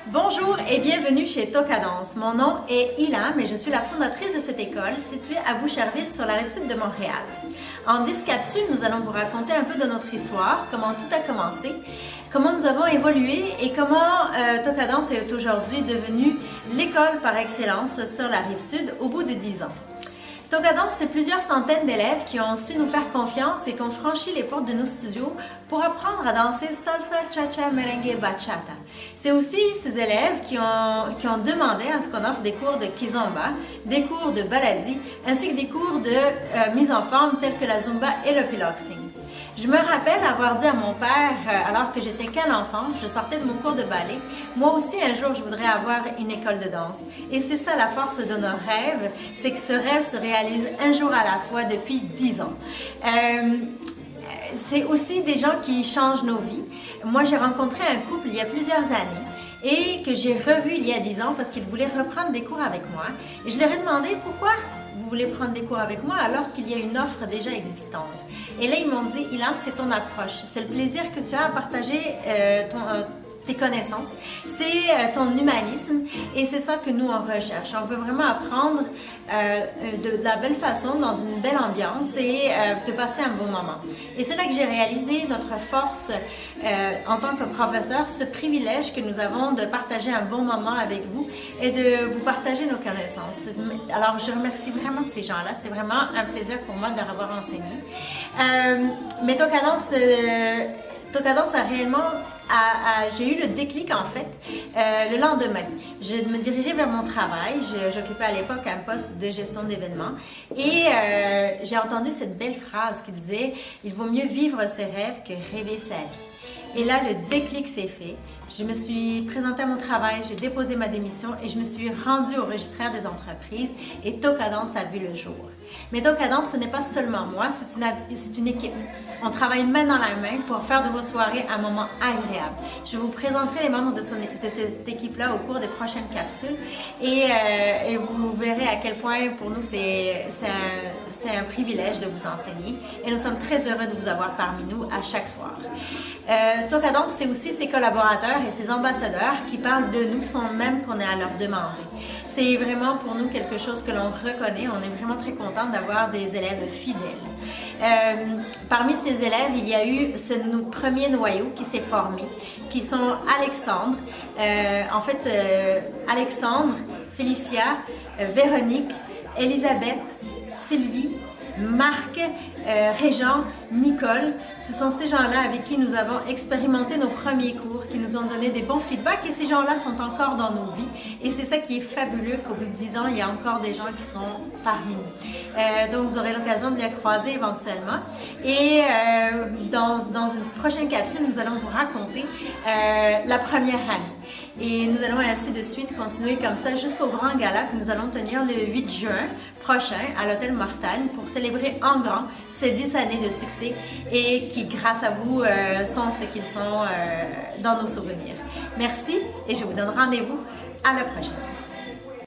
Bonjour et bienvenue chez Tocadance. Mon nom est Ilam et je suis la fondatrice de cette école située à Boucherville sur la rive sud de Montréal. En 10 capsules, nous allons vous raconter un peu de notre histoire, comment tout a commencé, comment nous avons évolué et comment Tocadance est aujourd'hui devenue l'école par excellence sur la rive sud au bout de 10 ans. Tocadance, c'est plusieurs centaines d'élèves qui ont su nous faire confiance et qui ont franchi les portes de nos studios pour apprendre à danser salsa, cha-cha, merengue, bachata. C'est aussi ces élèves qui ont demandé à ce qu'on offre des cours de kizomba, des cours de baladi, ainsi que des cours de mise en forme tels que la zumba et le piloxing. Je me rappelle avoir dit à mon père, alors que j'étais qu'un enfant, je sortais de mon cours de ballet, moi aussi un jour je voudrais avoir une école de danse. Et c'est ça la force de nos rêves, c'est que ce rêve se réalise un jour à la fois depuis 10 ans. C'est aussi des gens qui changent nos vies. Moi j'ai rencontré un couple il y a plusieurs années et que j'ai revu il y a 10 ans parce qu'ils voulaient reprendre des cours avec moi. Et je leur ai demandé pourquoi vous voulez prendre des cours avec moi alors qu'il y a une offre déjà existante. Et là, ils m'ont dit, Ilam, c'est ton approche. C'est le plaisir que tu as à partager tes connaissances. C'est ton humanisme et c'est ça que nous, on recherche. On veut vraiment apprendre de la belle façon, dans une belle ambiance et de passer un bon moment. Et c'est là que j'ai réalisé notre force en tant que professeur, ce privilège que nous avons de partager un bon moment avec vous et de vous partager nos connaissances. Alors, je remercie vraiment ces gens-là. C'est vraiment un plaisir pour moi de leur avoir enseigné. Mais Tocadance a réellement... j'ai eu le déclic en fait le lendemain. Je me dirigeais vers mon travail. J'occupais à l'époque un poste de gestion d'événements et j'ai entendu cette belle phrase qui disait « Il vaut mieux vivre ses rêves que rêver sa vie ». Et là, le déclic s'est fait. Je me suis présentée à mon travail, j'ai déposé ma démission et je me suis rendue au registraire des entreprises et Tocadance a vu le jour. Mais Tocadance, ce n'est pas seulement moi, c'est une équipe. On travaille main dans la main pour faire de vos soirées un moment agréable. Je vous présenterai les membres de cette équipe-là au cours des prochaines capsules et vous verrez à quel point pour nous c'est un privilège de vous enseigner et nous sommes très heureux de vous avoir parmi nous à chaque soir. Tocadance, c'est aussi ses collaborateurs et ses ambassadeurs qui parlent de nous sans même qu'on ait à leur demander. C'est vraiment pour nous quelque chose que l'on reconnaît. On est vraiment très content d'avoir des élèves fidèles. Parmi ces élèves, il y a eu ce premier noyau qui s'est formé, qui sont Alexandre, Alexandre, Félicia, Véronique, Elisabeth, Sylvie, Marc, Régent, Nicole. Ce sont ces gens-là avec qui nous avons expérimenté nos premiers cours, qui nous ont donné des bons feedbacks et ces gens-là sont encore dans nos vies. Et c'est ça qui est fabuleux qu'au bout de 10 ans, il y a encore des gens qui sont parmi nous. Donc, vous aurez l'occasion de les croiser éventuellement. Et dans une prochaine capsule, nous allons vous raconter la première année. Et nous allons ainsi de suite continuer comme ça jusqu'au grand gala que nous allons tenir le 8 juin prochain à l'Hôtel Mortagne pour célébrer en grand ces 10 années de succès et qui, grâce à vous, sont ce qu'ils sont dans nos souvenirs. Merci et je vous donne rendez-vous à la prochaine.